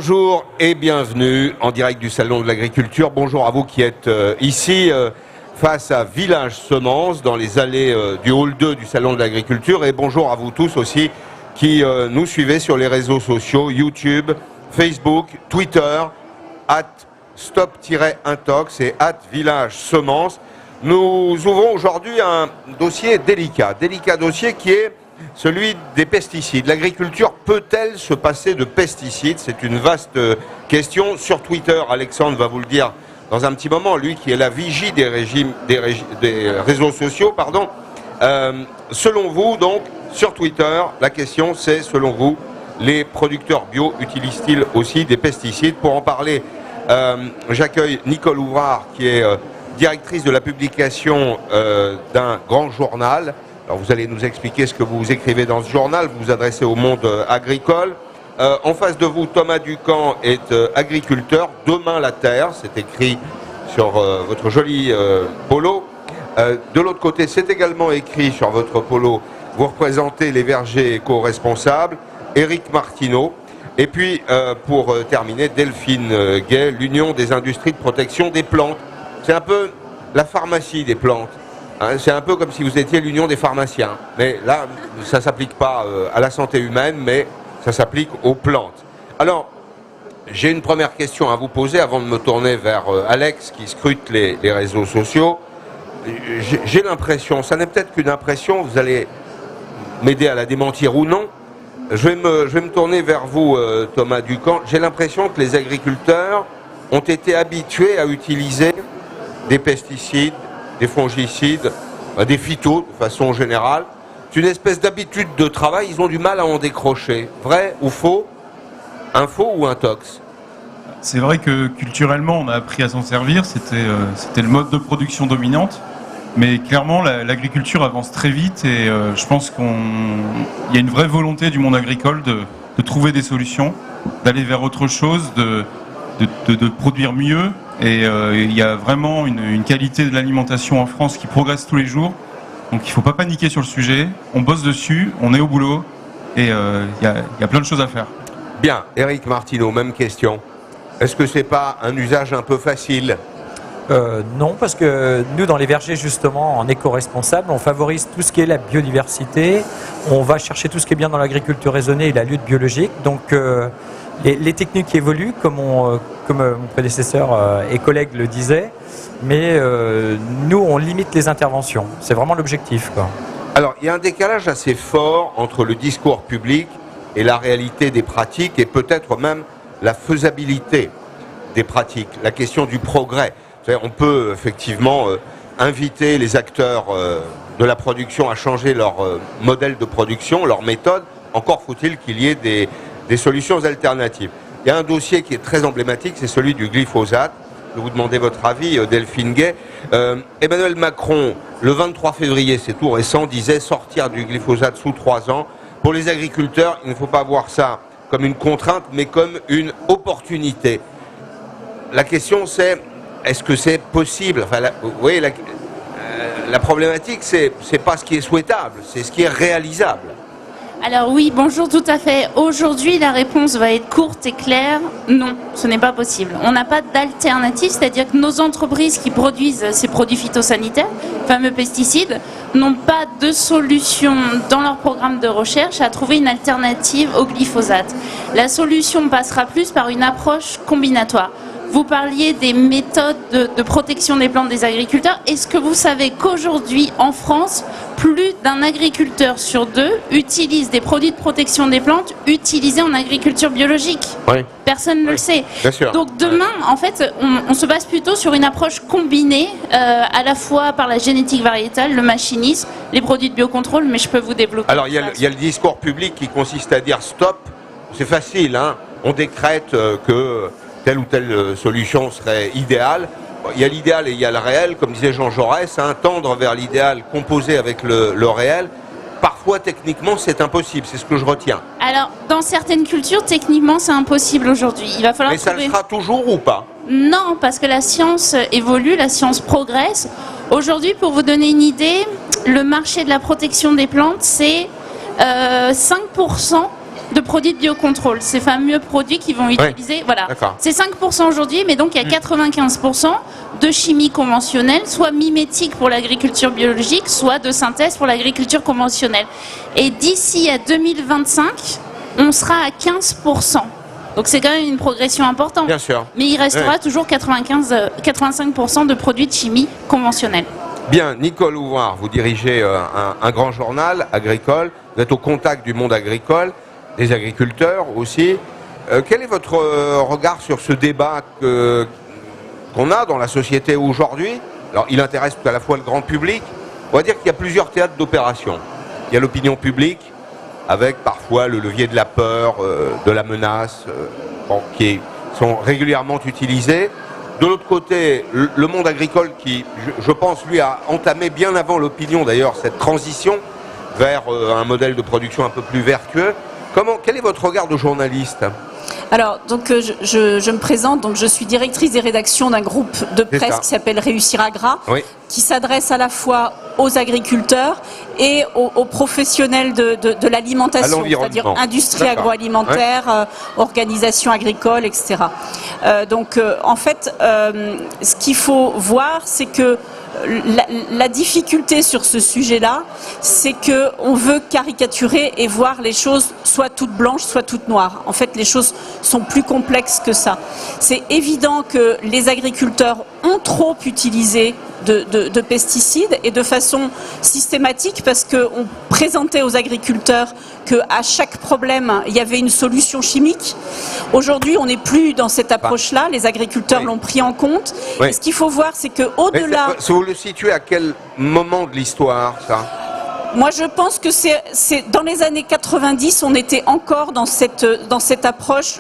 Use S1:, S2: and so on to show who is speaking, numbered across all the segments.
S1: Bonjour et bienvenue en direct du Salon de l'Agriculture. Bonjour à vous qui êtes ici face à Village Semences dans les allées du hall 2 du Salon de l'Agriculture, et bonjour à vous tous aussi qui nous suivez sur les réseaux sociaux, YouTube, Facebook, Twitter, @stop-intox et @Village Semences. Nous ouvrons aujourd'hui un dossier délicat dossier qui est celui des pesticides. L'agriculture peut-elle se passer de pesticides? C'est une vaste question. Sur Twitter, Alexandre va vous le dire dans un petit moment, lui qui est la vigie des réseaux sociaux, pardon. Selon vous, donc, sur Twitter, la question c'est, selon vous, les producteurs bio utilisent-ils aussi des pesticides? Pour en parler, j'accueille Nicole Ouvrard, qui est directrice de la publication d'un grand journal. Alors vous allez nous expliquer ce que vous écrivez dans ce journal, vous vous adressez au monde agricole. En face de vous, Thomas Ducamp est agriculteur. Demain la terre, c'est écrit sur votre joli polo. De l'autre côté, c'est également écrit sur votre polo. Vous représentez les vergers éco-responsables, Éric Martineau. Et puis, pour terminer, Delphine Gay, l'Union des industries de protection des plantes. C'est un peu la pharmacie des plantes. Hein, c'est un peu comme si vous étiez l'union des pharmaciens. Mais là, ça ne s'applique pas à la santé humaine, mais ça s'applique aux plantes. Alors, j'ai une première question à vous poser avant de me tourner vers Alex qui scrute les réseaux sociaux. J'ai l'impression, ça n'est peut-être qu'une impression, vous allez m'aider à la démentir ou non. Je vais me tourner vers vous, Thomas Ducamp. J'ai l'impression que les agriculteurs ont été habitués à utiliser des pesticides, des fongicides, des phytos de façon générale. C'est une espèce d'habitude de travail, ils ont du mal à en décrocher. Vrai ou faux? Info ou intox?
S2: C'est vrai que culturellement on a appris à s'en servir, c'était le mode de production dominante, mais clairement l'agriculture avance très vite et je pense qu'il y a une vraie volonté du monde agricole de trouver des solutions, d'aller vers autre chose, de produire mieux. Et il y a vraiment une qualité de l'alimentation en France qui progresse tous les jours. Donc il ne faut pas paniquer sur le sujet. On bosse dessus, on est au boulot et il y a plein de choses à faire.
S1: Bien, Éric Martineau, même question. Est-ce que c'est pas un usage un peu facile?
S3: Non, parce que nous, dans les vergers, justement, en éco-responsable, on favorise tout ce qui est la biodiversité. On va chercher tout ce qui est bien dans l'agriculture raisonnée et la lutte biologique. Donc les techniques évoluent, comme mon prédécesseur et collègue le disait, mais nous, on limite les interventions. C'est vraiment l'objectif, quoi.
S1: Alors, il y a un décalage assez fort entre le discours public et la réalité des pratiques, et peut-être même la faisabilité des pratiques, la question du progrès. On peut effectivement inviter les acteurs de la production à changer leur modèle de production, leur méthode. Encore faut-il qu'il y ait des solutions alternatives. Il y a un dossier qui est très emblématique, c'est celui du glyphosate. Je vais vous demander votre avis, Delphine Gay. Emmanuel Macron, le 23 février, c'est tout récent, disait sortir du glyphosate sous 3 ans. Pour les agriculteurs, il ne faut pas voir ça comme une contrainte, mais comme une opportunité. La question c'est, est-ce que c'est possible? Enfin, vous voyez, la problématique, c'est pas ce qui est souhaitable, c'est ce qui est réalisable.
S4: Alors oui, bonjour, tout à fait. Aujourd'hui, la réponse va être courte et claire. Non, ce n'est pas possible. On n'a pas d'alternative, c'est-à-dire que nos entreprises qui produisent ces produits phytosanitaires, fameux pesticides, n'ont pas de solution dans leur programme de recherche à trouver une alternative au glyphosate. La solution passera plus par une approche combinatoire. Vous parliez des méthodes de protection des plantes des agriculteurs. Est-ce que vous savez qu'aujourd'hui, en France, plus d'un agriculteur sur 2 utilise des produits de protection des plantes utilisés en agriculture biologique?
S1: Oui.
S4: Personne ne le sait.
S1: Bien sûr.
S4: Donc demain, en fait, on se base plutôt sur une approche combinée, à la fois par la génétique variétale, le machinisme, les produits de biocontrôle, mais je peux vous développer.
S1: Alors il y a le discours public qui consiste à dire stop. C'est facile, hein. On décrète que telle ou telle solution serait idéale. Il y a l'idéal et il y a le réel, comme disait Jean Jaurès, hein, tendre vers l'idéal, composer avec le réel. Parfois, techniquement, c'est impossible, c'est ce que je retiens.
S4: Alors, dans certaines cultures, techniquement, c'est impossible aujourd'hui. Il va falloir
S1: Mais ça le sera toujours ou pas?
S4: Non, parce que la science évolue, la science progresse. Aujourd'hui, pour vous donner une idée, le marché de la protection des plantes, c'est 5% de produits de biocontrôle, ces fameux produits qui vont utiliser, voilà,
S1: D'accord.
S4: c'est 5% aujourd'hui, mais donc il y a 95% de chimie conventionnelle, soit mimétique pour l'agriculture biologique, soit de synthèse pour l'agriculture conventionnelle. Et d'ici à 2025, on sera à 15%. Donc c'est quand même une progression importante.
S1: Bien sûr.
S4: Mais il restera toujours 85% de produits de chimie conventionnelle.
S1: Bien, Nicole Ouvrard, vous dirigez un grand journal agricole, vous êtes au contact du monde agricole, des agriculteurs aussi. Quel est votre regard sur ce débat qu'on a dans la société aujourd'hui? Alors, il intéresse tout à la fois le grand public. On va dire qu'il y a plusieurs théâtres d'opération. Il y a l'opinion publique, avec parfois le levier de la peur, de la menace, qui sont régulièrement utilisés. De l'autre côté, le monde agricole qui, je pense, lui, a entamé bien avant l'opinion d'ailleurs cette transition vers un modèle de production un peu plus vertueux. Quel est votre regard de journaliste?
S5: Alors, donc, je me présente, donc je suis directrice des rédactions d'un groupe de presse qui s'appelle Réussir Agra, qui s'adresse à la fois aux agriculteurs et aux professionnels de l'alimentation, c'est-à-dire industrie agroalimentaire, organisation agricole, etc. En fait, ce qu'il faut voir, c'est que la difficulté sur ce sujet-là, c'est qu'on veut caricaturer et voir les choses soit toutes blanches, soit toutes noires. En fait, les choses sont plus complexes que ça. C'est évident que les agriculteurs ont trop utilisé de pesticides et de façon systématique parce qu'on présentait aux agriculteurs qu'à chaque problème, il y avait une solution chimique. Aujourd'hui, on n'est plus dans cette approche-là. Les agriculteurs l'ont pris en compte. Et ce qu'il faut voir, c'est qu'au-delà...
S1: Vous le situez à quel moment de l'histoire, ça ?
S5: Moi, je pense que c'est dans les années 90, on était encore dans cette approche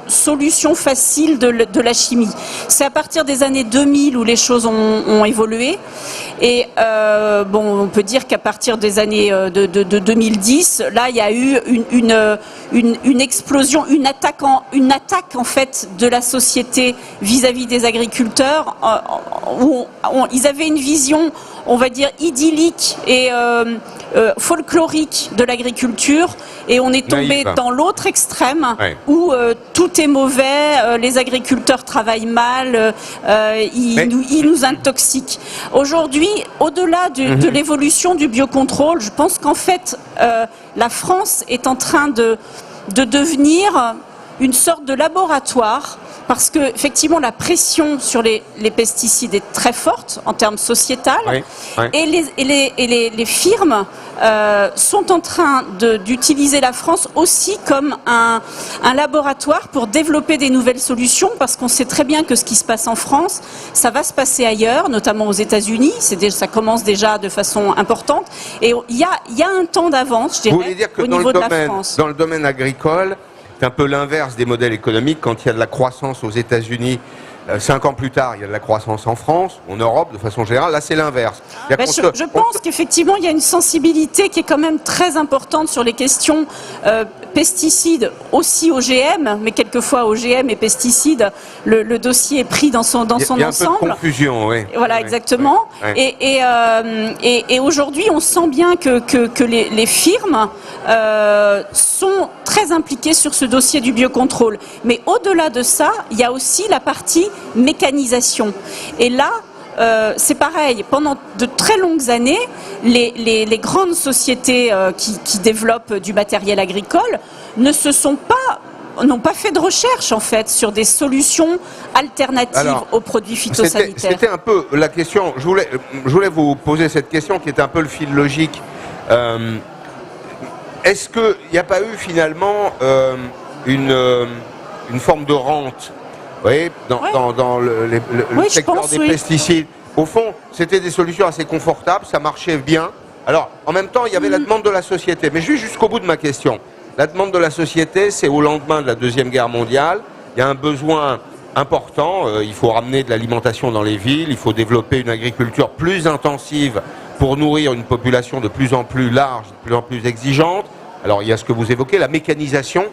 S5: solution facile de la chimie. C'est à partir des années 2000 où les choses ont évolué. Et on peut dire qu'à partir des années de 2010, là, il y a eu une explosion, une attaque en fait de la société vis-à-vis des agriculteurs, où ils avaient une vision, on va dire, idyllique et folklorique de l'agriculture, et on est tombé dans l'autre extrême où tout est mauvais, les agriculteurs travaillent mal, ils nous intoxiquent. Aujourd'hui, au-delà de l'évolution du biocontrôle, je pense qu'en fait la France est en train de devenir une sorte de laboratoire, parce que effectivement la pression sur les pesticides est très forte en termes sociétal, et les firmes sont en train d'utiliser la France aussi comme un laboratoire pour développer des nouvelles solutions, parce qu'on sait très bien que ce qui se passe en France, ça va se passer ailleurs, notamment aux États-Unis. Ça commence déjà de façon importante, et il y a un temps d'avance, je dirais, au niveau de la France.
S1: Dans le domaine agricole, c'est un peu l'inverse des modèles économiques. Quand il y a de la croissance aux États-Unis, 5 ans plus tard, il y a de la croissance en France, en Europe, de façon générale. Là, c'est l'inverse.
S5: Je pense qu'effectivement, il y a une sensibilité qui est quand même très importante sur les questions pesticides, aussi OGM, mais quelquefois OGM et pesticides, le dossier est pris dans son ensemble. Il y a un peu de
S1: confusion, oui.
S5: Voilà, exactement. Et aujourd'hui, on sent bien que les firmes sont très impliquées sur ce dossier du biocontrôle. Mais au-delà de ça, il y a aussi la partie mécanisation. Et là, c'est pareil, pendant de très longues années, les grandes sociétés qui développent du matériel agricole n'ont pas fait de recherche en fait sur des solutions alternatives aux produits phytosanitaires.
S1: C'était un peu la question, je voulais vous poser cette question qui est un peu le fil logique. Est-ce qu'il n'y a pas eu finalement une forme de rente, vous voyez, dans le secteur des pesticides? Au fond, c'était des solutions assez confortables, ça marchait bien. Alors, en même temps, il y avait la demande de la société. Mais je vais jusqu'au bout de ma question. La demande de la société, c'est au lendemain de la Deuxième Guerre mondiale. Il y a un besoin important. Il faut ramener de l'alimentation dans les villes. Il faut développer une agriculture plus intensive pour nourrir une population de plus en plus large, de plus en plus exigeante. Alors, il y a ce que vous évoquez, la mécanisation.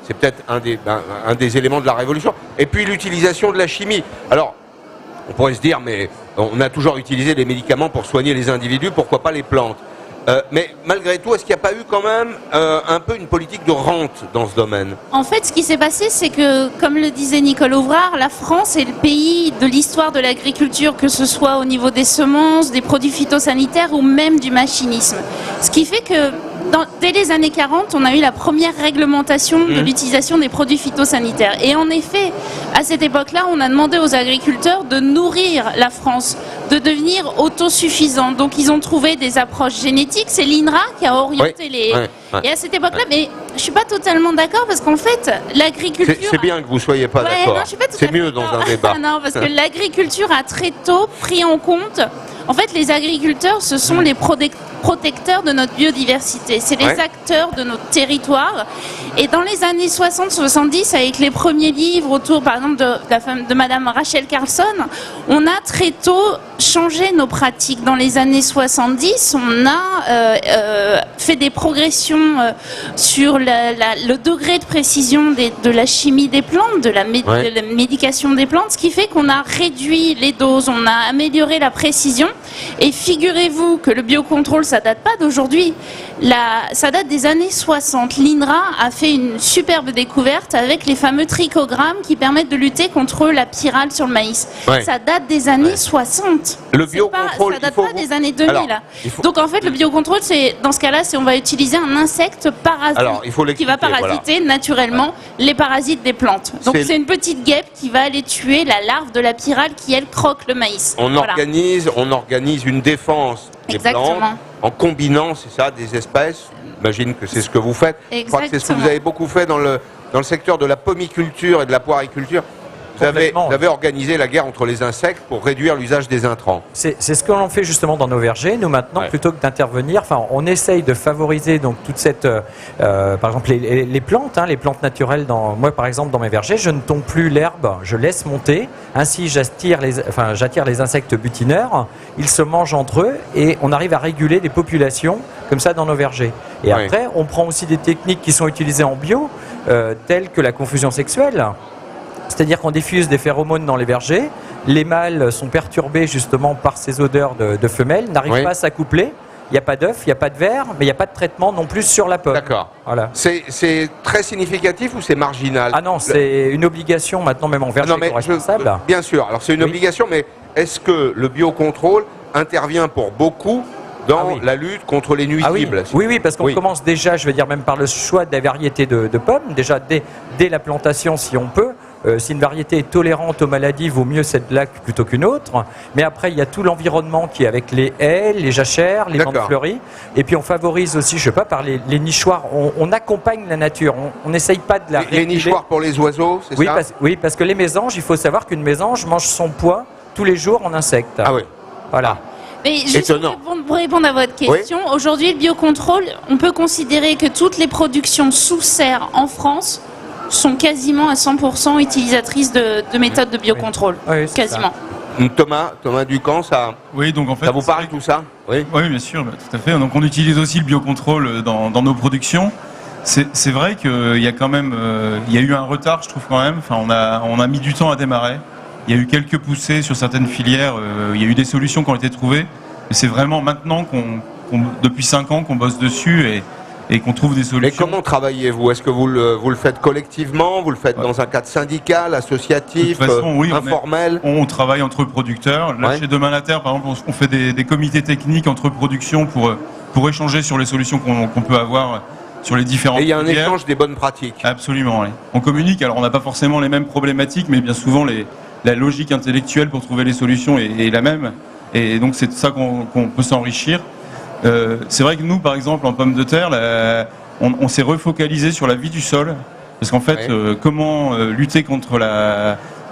S1: C'est peut-être un des éléments de la révolution. Et puis, l'utilisation de la chimie. Alors, on pourrait se dire, mais on a toujours utilisé des médicaments pour soigner les individus, pourquoi pas les plantes? Mais malgré tout, est-ce qu'il n'y a pas eu quand même un peu une politique de rente dans ce domaine?
S4: En fait, ce qui s'est passé, c'est que, comme le disait Nicole Ouvrard, la France est le pays de l'histoire de l'agriculture, que ce soit au niveau des semences, des produits phytosanitaires ou même du machinisme. Ce qui fait que dès les années 40, on a eu la première réglementation de l'utilisation des produits phytosanitaires. Et en effet, à cette époque-là, on a demandé aux agriculteurs de nourrir la France, de devenir autosuffisants. Donc ils ont trouvé des approches génétiques. C'est l'INRA qui a orienté Et à cette époque-là, mais je suis pas totalement d'accord parce qu'en fait, l'agriculture...
S1: C'est bien que vous soyez pas d'accord. C'est mieux dans un débat.
S4: Non, parce que l'agriculture a très tôt pris en compte... En fait, les agriculteurs, ce sont les protecteurs de notre biodiversité. C'est les acteurs de notre territoire. Et dans les années 60-70, avec les premiers livres autour, par exemple, de Madame Rachel Carlson, on a très tôt changé nos pratiques. Dans les années 70, on a fait des progressions sur le degré de précision de la chimie des plantes, de la médication des plantes, ce qui fait qu'on a réduit les doses, on a amélioré la précision. Et figurez-vous que le biocontrôle, ça date pas d'aujourd'hui, ça date des années 60. L'INRA a fait une superbe découverte avec les fameux trichogrammes qui permettent de lutter contre la pyrale sur le maïs. Ça date des années 60.
S1: Le biocontrôle,
S4: ça date pas des années 2000. Donc en fait, le biocontrôle, dans ce cas-là, on va utiliser un insecte parasite qui va parasiter naturellement les parasites des plantes. Donc c'est une petite guêpe qui va aller tuer la larve de la pyrale qui, elle, croque le maïs.
S1: On organise une défense des plantes en combinant, c'est ça, des espèces. J'imagine que c'est ce que vous faites. Je crois que c'est ce que vous avez beaucoup fait dans le secteur de la pomiculture et de la poiriculture. Vous avez organisé la guerre entre les insectes pour réduire l'usage des intrants.
S3: C'est ce que l'on fait justement dans nos vergers. Nous maintenant, plutôt que d'intervenir, on essaye de favoriser donc toute cette, par exemple les plantes, les plantes naturelles. Moi par exemple dans mes vergers, je ne tombe plus l'herbe, je laisse monter. Ainsi j'attire les insectes butineurs. Ils se mangent entre eux et on arrive à réguler les populations comme ça dans nos vergers. Et après, on prend aussi des techniques qui sont utilisées en bio, telles que la confusion sexuelle. C'est-à-dire qu'on diffuse des phéromones dans les vergers, les mâles sont perturbés justement par ces odeurs de femelles, n'arrivent pas à s'accoupler, il n'y a pas d'œuf, il n'y a pas de verre, mais il n'y a pas de traitement non plus sur la pomme.
S1: D'accord.
S3: Voilà.
S1: C'est très significatif ou c'est marginal?
S3: Ah non, c'est une obligation maintenant même en verger responsable.
S1: Bien sûr, alors c'est une obligation, mais est-ce que le biocontrôle intervient pour beaucoup dans la lutte contre les nuisibles?
S3: Oui, parce qu'on commence déjà, je veux dire même par le choix des variétés de pommes, déjà dès la plantation si on peut. Si une variété est tolérante aux maladies, vaut mieux celle-là plutôt qu'une autre. Mais après, il y a tout l'environnement qui est avec les haies, les jachères, les bandes fleuries. Et puis on favorise aussi, je sais pas, par les nichoirs. On accompagne la nature. On n'essaye pas de la réguler.
S1: Les nichoirs pour les oiseaux, c'est ça?
S3: Oui, parce que les mésanges, il faut savoir qu'une mésange mange son poids tous les jours en insectes.
S1: Ah oui.
S3: Voilà.
S4: Mais juste pour répondre à votre question, aujourd'hui, le biocontrôle, on peut considérer que toutes les productions sous serre en France sont quasiment à 100% utilisatrices de méthodes de biocontrôle.
S3: Oui,
S4: quasiment.
S1: Thomas Ducamp, ça vous parle tout ça?
S2: Oui, bien sûr, tout à fait. Donc on utilise aussi le biocontrôle dans nos productions. C'est vrai qu'il y a quand même, il y a eu un retard, je trouve quand même. Enfin, on a mis du temps à démarrer. Il y a eu quelques poussées sur certaines filières. Il y a eu des solutions qui ont été trouvées. Mais c'est vraiment maintenant depuis 5 ans qu'on bosse dessus et qu'on trouve des solutions.
S1: Mais comment travaillez-vous? Est-ce que vous le faites collectivement? Vous le faites dans un cadre syndical, associatif, informel?
S2: On travaille entre producteurs. Là, chez Demain la Terre, par exemple, on fait des comités techniques entre productions pour échanger sur les solutions qu'on peut avoir sur les différentes
S1: filières. Et il y a un échange des bonnes pratiques.
S2: Absolument, oui. On communique, alors on n'a pas forcément les mêmes problématiques, mais bien souvent la logique intellectuelle pour trouver les solutions est la même. Et donc c'est de ça qu'on peut s'enrichir. C'est vrai que nous, par exemple, en pommes de terre, on s'est refocalisé sur la vie du sol. Parce qu'en fait, comment lutter contre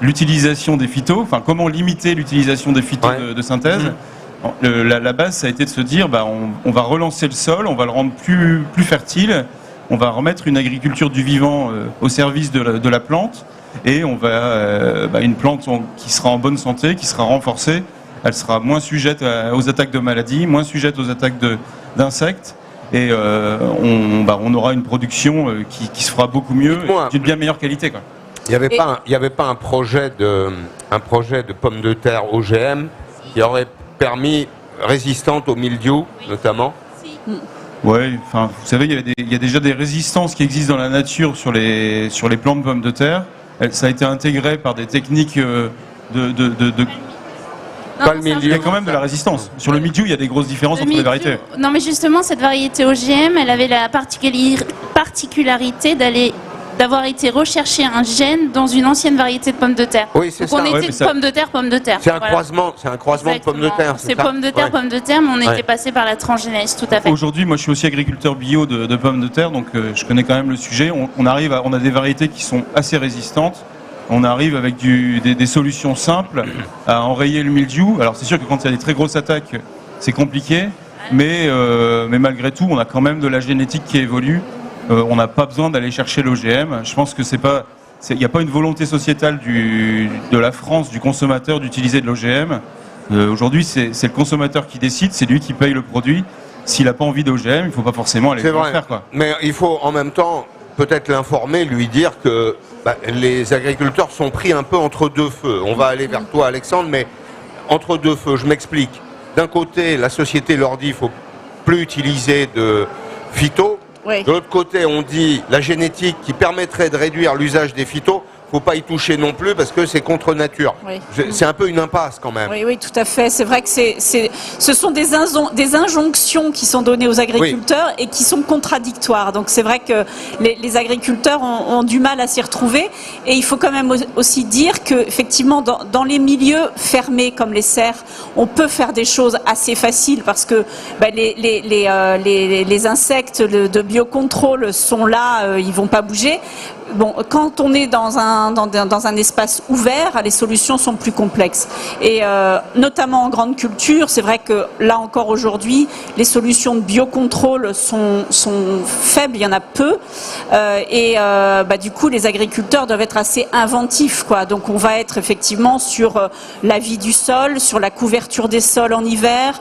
S2: l'utilisation des phytos, enfin comment limiter l'utilisation des phytos de synthèse. La base, ça a été de se dire, on va relancer le sol, on va le rendre plus fertile, on va remettre une agriculture du vivant au service de la plante, et on va une plante qui sera en bonne santé, qui sera renforcée. Elle sera moins sujette aux attaques de maladies, moins sujette aux attaques d'insectes. Et on aura une production qui se fera beaucoup mieux, d'une bien meilleure qualité, quoi.
S1: Il n'y avait pas un projet de pommes de terre OGM qui aurait permis, résistante au mildiou notamment?
S2: Ouais, enfin, vous savez, il y a déjà des résistances qui existent dans la nature sur les plants de pommes de terre. Ça a été intégré par des techniques
S4: Non,
S1: Pas le
S4: c'est un
S1: milieu.
S2: Il y a quand même de la résistance. Sur le mildiou, il y a des grosses différences entre les variétés.
S4: Non, mais justement, cette variété OGM, elle avait la particularité d'avoir été rechercher un gène dans une ancienne variété de pommes de terre.
S1: Oui, c'est
S4: Donc
S1: ça.
S4: on
S2: Ouais,
S4: était
S2: mais
S4: de
S2: ça-
S4: pommes de terre, pommes de terre.
S1: C'est un
S4: Voilà.
S1: croisement, c'est un croisement de pommes de terre.
S4: C'est
S1: ça
S4: pommes de terre,
S1: Ouais.
S4: pommes de terre, mais on
S1: Ouais.
S4: était passé par la transgénèse, tout à fait.
S2: Aujourd'hui, moi, je suis aussi agriculteur bio de pommes de terre, donc je connais quand même le sujet. On a des variétés qui sont assez résistantes. On arrive avec des solutions simples à enrayer le mildiou. Alors, c'est sûr que quand il y a des très grosses attaques, c'est compliqué, mais malgré tout, on a quand même de la génétique qui évolue. On n'a pas besoin d'aller chercher l'OGM. Je pense que il n'y a pas une volonté sociétale de la France, du consommateur, d'utiliser de l'OGM. Aujourd'hui, c'est le consommateur qui décide, c'est lui qui paye le produit. S'il n'a pas envie d'OGM, il ne faut pas forcément aller
S1: C'est
S2: le
S1: vrai.
S2: faire, quoi.
S1: Mais il faut en même temps peut-être l'informer, lui dire que les agriculteurs sont pris un peu entre deux feux. On va aller vers toi, Alexandre, mais entre deux feux, je m'explique. D'un côté, la société leur dit qu'il ne faut plus utiliser de phyto.
S5: Oui.
S1: De l'autre côté, on dit la génétique qui permettrait de réduire l'usage des phytos, il ne faut pas y toucher non plus parce que c'est contre nature.
S5: Oui.
S1: C'est un peu une impasse quand même.
S5: Oui, oui, tout à fait. C'est vrai que ce sont des injonctions qui sont données aux agriculteurs et qui sont contradictoires. Donc c'est vrai que les agriculteurs ont du mal à s'y retrouver. Et il faut quand même aussi dire que effectivement, dans les milieux fermés comme les serres, on peut faire des choses assez faciles parce que les insectes de biocontrôle sont là, ils vont pas bouger. Bon, quand on est dans un espace ouvert, les solutions sont plus complexes. Et notamment en grande culture, c'est vrai que là encore aujourd'hui, les solutions de biocontrôle sont faibles, il y en a peu. Du coup, les agriculteurs doivent être assez inventifs, quoi. Donc on va être effectivement sur la vie du sol, sur la couverture des sols en hiver,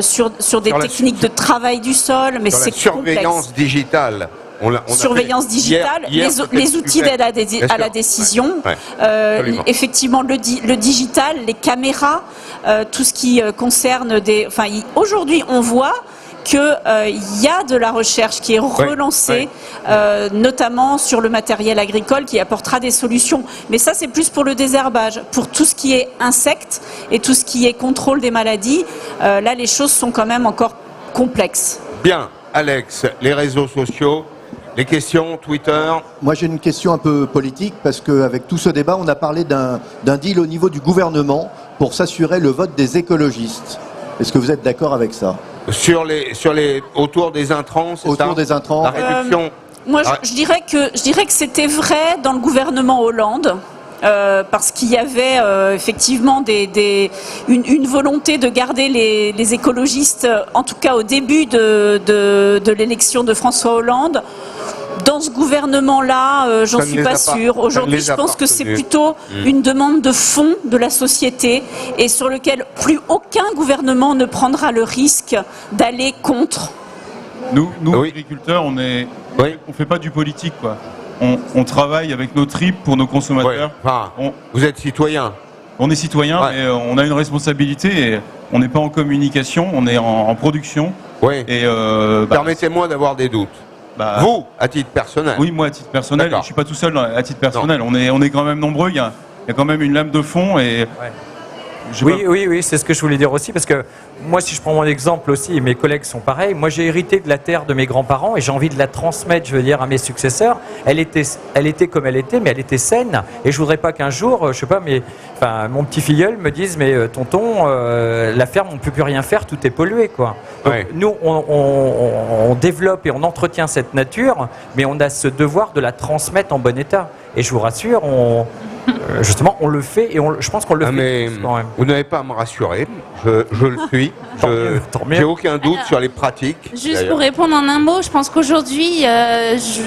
S5: sur des techniques de travail du sol, mais
S1: Sur
S5: c'est
S1: la surveillance
S5: complexe.
S1: digitale. On a
S5: Surveillance
S1: fait
S5: digitale,
S1: hier,
S5: les outils d'aide à
S1: Bien
S5: la
S1: sûr.
S5: décision,
S1: Ouais. Absolument.
S5: effectivement le digital, les caméras, tout ce qui concerne aujourd'hui on voit qu'il y a de la recherche qui est relancée, notamment sur le matériel agricole qui apportera des solutions. Mais ça, c'est plus pour le désherbage. Pour tout ce qui est insectes et tout ce qui est contrôle des maladies, là, les choses sont quand même encore complexes.
S1: Bien, Alex, les réseaux sociaux, les questions, Twitter.
S6: Moi, j'ai une question un peu politique parce qu'avec tout ce débat, on a parlé d'un deal au niveau du gouvernement pour s'assurer le vote des écologistes. Est-ce que vous êtes d'accord avec ça?
S1: Autour des intrants, c'est ça?
S6: Autour des intrants.
S1: La réduction.
S5: Moi, je dirais que c'était vrai dans le gouvernement Hollande. Parce qu'il y avait effectivement une volonté de garder les écologistes, en tout cas au début de l'élection de François Hollande. Dans ce gouvernement-là, j'en
S1: Ça ne
S5: suis
S1: les
S5: pas
S1: a pas-
S5: sûre.
S1: ça ne
S5: Aujourd'hui,
S1: les
S5: je
S1: a
S5: pense
S1: pas
S5: que c'est
S1: retenus.
S5: plutôt une demande de fond de la société et sur lequel plus aucun gouvernement ne prendra le risque d'aller contre.
S2: Nous
S1: Oui.
S2: agriculteurs, on
S1: Oui.
S2: fait pas du politique, quoi. On travaille avec nos tripes pour nos consommateurs.
S1: Ouais. Enfin,
S2: On,
S1: vous êtes citoyen.
S2: on est citoyen,
S1: Ouais.
S2: mais on a une responsabilité et on n'est pas en communication, on est en production.
S1: Oui.
S2: Et
S1: Permettez-moi d'avoir des doutes. Vous, à titre personnel.
S2: Oui, moi à titre personnel,
S1: D'accord.
S2: je suis pas tout seul à titre personnel. On est quand même nombreux. Il y a quand même une lame de fond et. j'ai pas-
S3: Oui, c'est ce que je voulais dire aussi, parce que moi, si je prends mon exemple aussi, et mes collègues sont pareils, moi j'ai hérité de la terre de mes grands-parents et j'ai envie de la transmettre, je veux dire, à mes successeurs. Elle était comme elle était, mais elle était saine, et je voudrais pas qu'un jour, je sais pas, mon petit filleul me dise, mais tonton, la ferme, on peut plus rien faire, tout est pollué, quoi. Donc,
S1: Ouais.
S3: nous, on développe et on entretient cette nature, mais on a ce devoir de la transmettre en bon état. Et je vous rassure, justement, on le fait, et je pense qu'on le fait
S1: Mais
S3: tous, quand même.
S1: vous n'avez pas à me rassurer. Je le suis.
S3: Tant mieux.
S1: J'ai aucun doute
S4: Alors,
S1: sur les pratiques.
S4: Juste
S1: d'ailleurs.
S4: pour répondre en un mot, je pense qu'aujourd'hui, je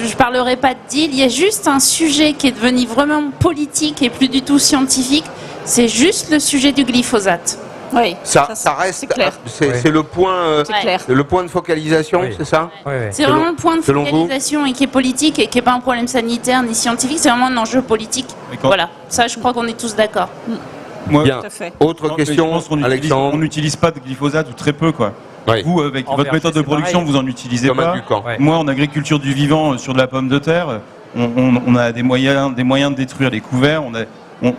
S4: ne parlerai pas de deal, il y a juste un sujet qui est devenu vraiment politique et plus du tout scientifique, c'est juste le sujet du glyphosate.
S5: Oui,
S1: Ça reste.
S5: c'est clair.
S1: C'est le point.
S5: C'est clair.
S1: Le point de focalisation,
S3: Oui.
S1: c'est ça?
S3: Ouais, ouais.
S4: C'est
S1: Selon-
S4: vraiment le point de
S1: selon vous
S4: focalisation et qui est politique et qui n'est pas un problème sanitaire ni scientifique, c'est vraiment un enjeu politique.
S2: Mais quand-
S4: Voilà, ça je crois qu'on est tous d'accord.
S2: Moi,
S1: Bien.
S5: Tout à fait.
S1: Autre
S2: non, mais je
S1: question,
S2: pense qu'on
S1: Alexandre.
S2: n'utilise pas de glyphosate ou très peu, quoi.
S1: Oui.
S2: Vous, avec
S3: En
S2: votre
S3: verger,
S2: méthode de
S3: c'est
S2: production,
S3: pareil.
S2: vous en utilisez
S1: Thomas
S2: pas.
S1: Ducamp.
S3: Ouais.
S2: Moi, en agriculture du vivant, sur de la pomme de terre, on a des moyens de détruire les couverts.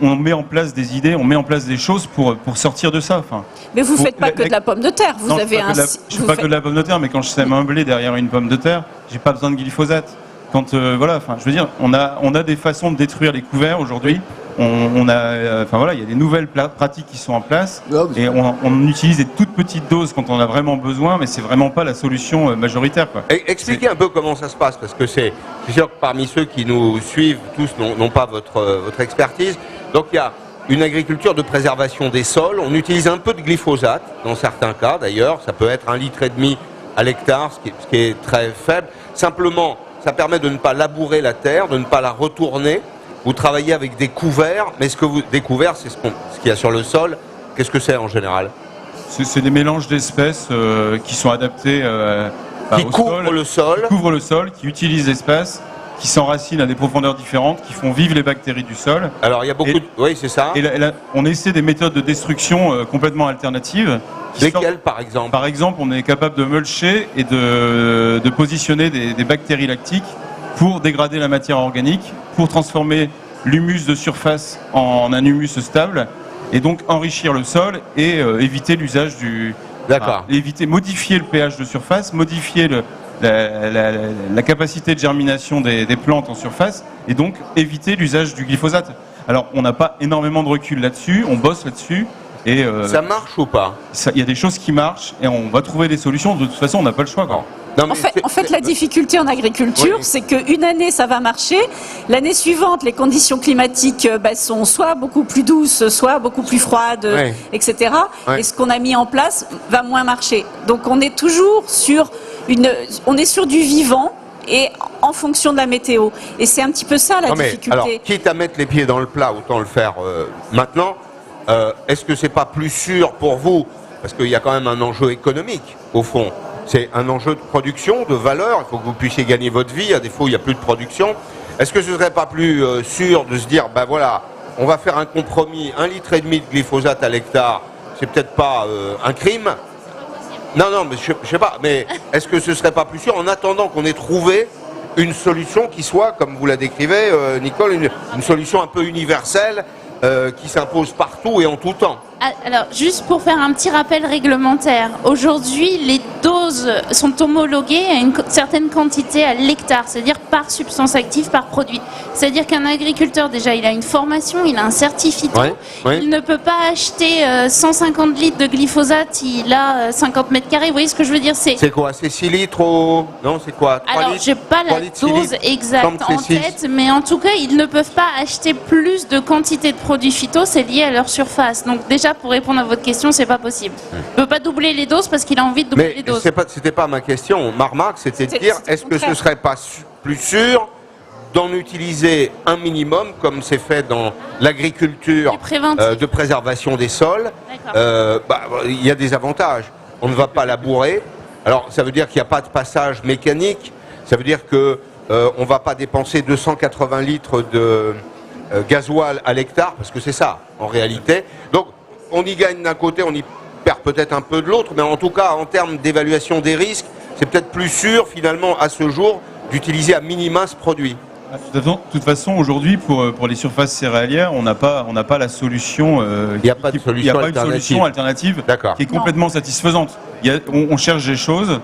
S2: On met en place des idées, on met en place des choses pour sortir de ça. Enfin,
S5: Mais vous ne
S2: Faut-
S5: faites pas
S2: la-
S5: que de la pomme de terre. Vous
S2: non,
S5: avez un.
S2: je fais pas que de la pomme de terre, mais quand je sème un blé derrière une pomme de terre, j'ai pas besoin de glyphosate. Quand voilà, enfin, je veux dire, on a des façons de détruire les couverts aujourd'hui. Enfin voilà, il y a des nouvelles pratiques qui sont en place et on utilise des toutes petites doses quand on a vraiment besoin, mais c'est vraiment pas la solution majoritaire, quoi.
S1: Expliquez un peu comment ça se passe, parce que je suis sûr que parmi ceux qui nous suivent, tous n'ont pas votre expertise. Donc il y a une agriculture de préservation des sols. On utilise un peu de glyphosate, dans certains cas d'ailleurs. Ça peut être 1,5 litre à l'hectare, ce qui est très faible. Simplement, ça permet de ne pas labourer la terre, de ne pas la retourner. Vous travaillez avec des couverts, mais des couverts, c'est ce qu'il y a sur le sol. Qu'est-ce que c'est en général?
S2: C'est des mélanges d'espèces qui sont adaptés
S1: Qui couvrent le sol.
S2: qui couvrent le sol, qui utilisent l'espace, qui s'enracinent à des profondeurs différentes, qui font vivre les bactéries du sol.
S1: Alors il y a beaucoup Oui, c'est ça.
S2: Et on essaie des méthodes de destruction complètement alternatives.
S1: Lesquelles, par exemple?
S2: Par exemple, on est capable de mulcher et de positionner des bactéries lactiques pour dégrader la matière organique, pour transformer l'humus de surface en un humus stable, et donc enrichir le sol et éviter l'usage du...
S1: D'accord.
S2: Modifier le pH de surface, modifier la capacité de germination des plantes en surface, et donc éviter l'usage du glyphosate. Alors, on n'a pas énormément de recul là-dessus, on bosse là-dessus, et
S1: Ça marche ou pas?
S2: il y a des choses qui marchent, et on va trouver des solutions. De toute façon, on n'a pas le choix, quoi.
S1: Non, mais
S5: En fait, la difficulté en agriculture,
S1: Oui.
S5: c'est qu'une année, ça va marcher. L'année suivante, les conditions climatiques sont soit beaucoup plus douces, soit beaucoup plus froides,
S1: Oui.
S5: etc.
S1: Oui.
S5: Et ce qu'on a mis en place va moins marcher. Donc, on est toujours sur du vivant et en fonction de la météo. Et c'est un petit peu ça la
S1: Non, mais,
S5: difficulté.
S1: alors, quitte à mettre les pieds dans le plat, autant le faire maintenant. Est-ce que c'est pas plus sûr pour vous, parce qu'il y a quand même un enjeu économique au fond, c'est un enjeu de production, de valeur, il faut que vous puissiez gagner votre vie, à défaut il n'y a plus de production. Est-ce que ce serait pas plus sûr de se dire, ben voilà, on va faire un compromis, 1,5 litre de glyphosate à l'hectare, c'est peut-être pas un crime. Non, mais je sais pas, mais est-ce que ce serait pas plus sûr en attendant qu'on ait trouvé une solution qui soit, comme vous la décrivez, Nicole, une solution un peu universelle, qui s'impose partout et en tout temps?
S4: Alors, juste pour faire un petit rappel réglementaire, aujourd'hui, les doses sont homologuées à une certaine quantité à l'hectare, c'est-à-dire par substance active, par produit. C'est-à-dire qu'un agriculteur, déjà, il a une formation, il a un certificat.
S1: Ouais.
S4: Il ne peut pas acheter 150 litres de glyphosate, il a 50 mètres carrés. Vous voyez ce que je veux dire?
S1: C'est quoi? C'est 6 litres Non, c'est quoi? 3
S4: Alors,
S1: litres
S4: j'ai pas
S1: 3
S4: la
S1: litres, 6
S4: dose
S1: litres
S4: exacte
S1: Semble que
S4: en
S1: c'est 6.
S4: tête, mais en tout cas, ils ne peuvent pas acheter plus de quantité de produits phyto, c'est lié à leur surface. Donc déjà, pour répondre à votre question, c'est pas possible. Il ne peut pas doubler les doses parce qu'il a envie de doubler
S1: Mais
S4: les doses.
S1: c'était pas ma question. Ma remarque, c'était de dire,
S5: c'était
S1: est-ce que ce
S5: contraire.
S1: serait pas plus sûr d'en utiliser un minimum, comme c'est fait dans l'agriculture
S4: Du préventif.
S1: de préservation des sols?
S4: D'accord.
S1: Il y a des avantages. On ne va pas labourer. Alors, ça veut dire qu'il n'y a pas de passage mécanique. Ça veut dire que on ne va pas dépenser 280 litres de gasoil à l'hectare, parce que c'est ça, en réalité. Donc, on y gagne d'un côté, on y perd peut-être un peu de l'autre, mais en tout cas, en termes d'évaluation des risques, c'est peut-être plus sûr, finalement, à ce jour, d'utiliser à minima ce produit.
S2: De toute façon, aujourd'hui, pour les surfaces céréalières, on n'a pas la solution.
S1: Il n'y a pas de
S2: il n'y a
S1: solution
S2: pas une solution alternative
S1: D'accord.
S2: qui est complètement satisfaisante. On cherche des choses.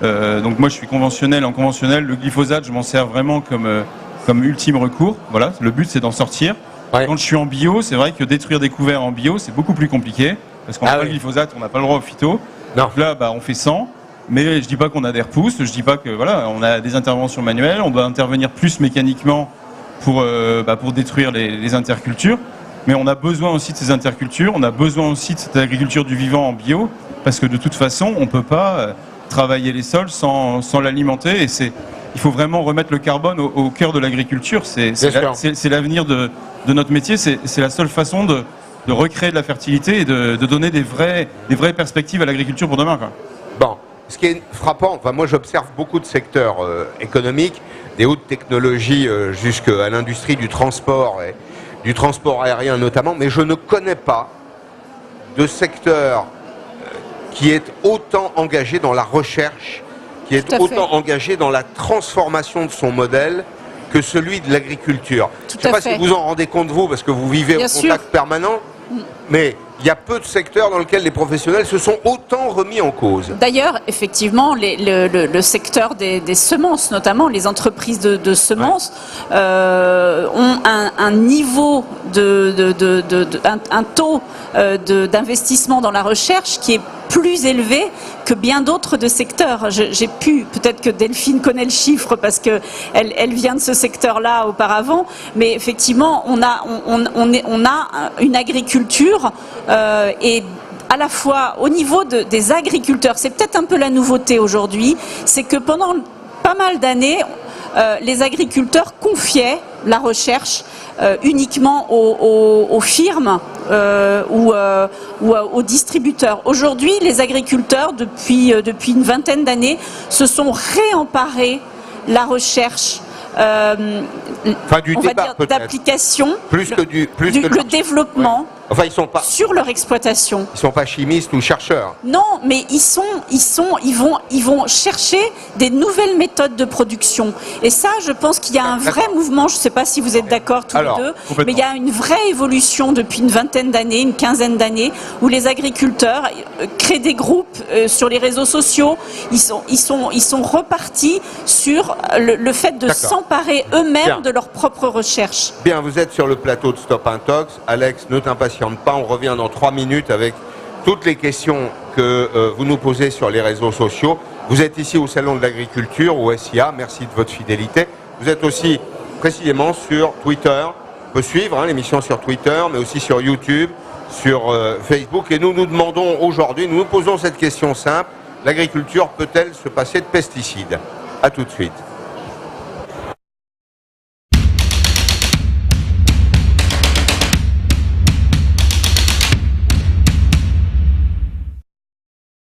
S2: Donc moi, je suis conventionnel. En conventionnel, le glyphosate, je m'en sers vraiment comme ultime recours. Voilà, le but, c'est d'en sortir.
S1: Ouais.
S2: Quand je suis en bio, c'est vrai que détruire des couverts en bio, c'est beaucoup plus compliqué parce qu'on n'a pas le glyphosate, on n'a pas le droit au phyto.
S1: Non.
S2: Donc là, on fait 100. Mais je dis pas qu'on a des repousses, je dis pas que voilà, on a des interventions manuelles, on doit intervenir plus mécaniquement pour détruire les intercultures. Mais on a besoin aussi de ces intercultures, on a besoin aussi de cette agriculture du vivant en bio, parce que de toute façon, on peut pas travailler les sols sans l'alimenter. Et il faut vraiment remettre le carbone au cœur de l'agriculture. C'est l'avenir de notre métier. C'est la seule façon de recréer de la fertilité et de donner des vraies perspectives à l'agriculture pour demain, quoi.
S1: Bon. Ce qui est frappant, enfin moi j'observe beaucoup de secteurs économiques, des hautes technologies jusqu'à l'industrie du transport et du transport aérien notamment, mais je ne connais pas de secteur qui est autant engagé dans la recherche, qui est
S5: Tout à fait.
S1: autant engagé dans la transformation de son modèle que celui de l'agriculture. Je ne sais
S5: à
S1: pas
S5: fait.
S1: si vous en rendez compte, vous, parce que vous vivez
S5: Bien
S1: au
S5: sûr.
S1: contact permanent, mais il y a peu de secteurs dans lesquels les professionnels se sont autant remis en cause.
S5: D'ailleurs, effectivement, le secteur des semences, notamment les entreprises de semences, ont un niveau un taux d'investissement dans la recherche qui est plus élevé que bien d'autres de secteurs. J'ai pu, peut-être que Delphine connaît le chiffre parce que elle vient de ce secteur-là auparavant, mais effectivement, on a une agriculture et à la fois au niveau des agriculteurs, c'est peut-être un peu la nouveauté aujourd'hui, c'est que pendant pas mal d'années, les agriculteurs confiaient la recherche uniquement aux firmes ou aux distributeurs. Aujourd'hui, les agriculteurs, depuis une vingtaine d'années, se sont réemparés la recherche.
S1: Enfin, du
S5: On va
S1: débat,
S5: dire
S1: peut-être.
S5: d'application,
S1: Plus que
S5: le
S1: l'article.
S5: développement
S1: Ouais. Enfin, ils sont
S5: sur leur exploitation.
S1: pas chimistes ou chercheurs.
S5: Non, mais ils vont chercher des nouvelles méthodes de production. Et ça, je pense qu'il y a un vrai mouvement. Je ne sais pas si vous êtes d'accord tous
S1: Alors,
S5: les deux,
S2: complètement.
S5: mais il y a une vraie évolution depuis une vingtaine d'années, une quinzaine d'années, où les agriculteurs créent des groupes sur les réseaux sociaux. Ils sont repartis sur le fait de
S1: D'accord.
S5: s'emparer
S1: Bien.
S5: eux-mêmes de leur propre recherche.
S1: Bien, vous êtes sur le plateau de Stop Intox. Alex, ne t'impatiente pas, on revient dans 3 minutes avec toutes les questions que vous nous posez sur les réseaux sociaux. Vous êtes ici au Salon de l'Agriculture, au SIA, merci de votre fidélité. Vous êtes aussi précisément sur Twitter, on peut suivre l'émission sur Twitter, mais aussi sur YouTube, sur Facebook. Et nous nous demandons aujourd'hui, nous nous posons cette question simple, l'agriculture peut-elle se passer de pesticides? A tout de suite.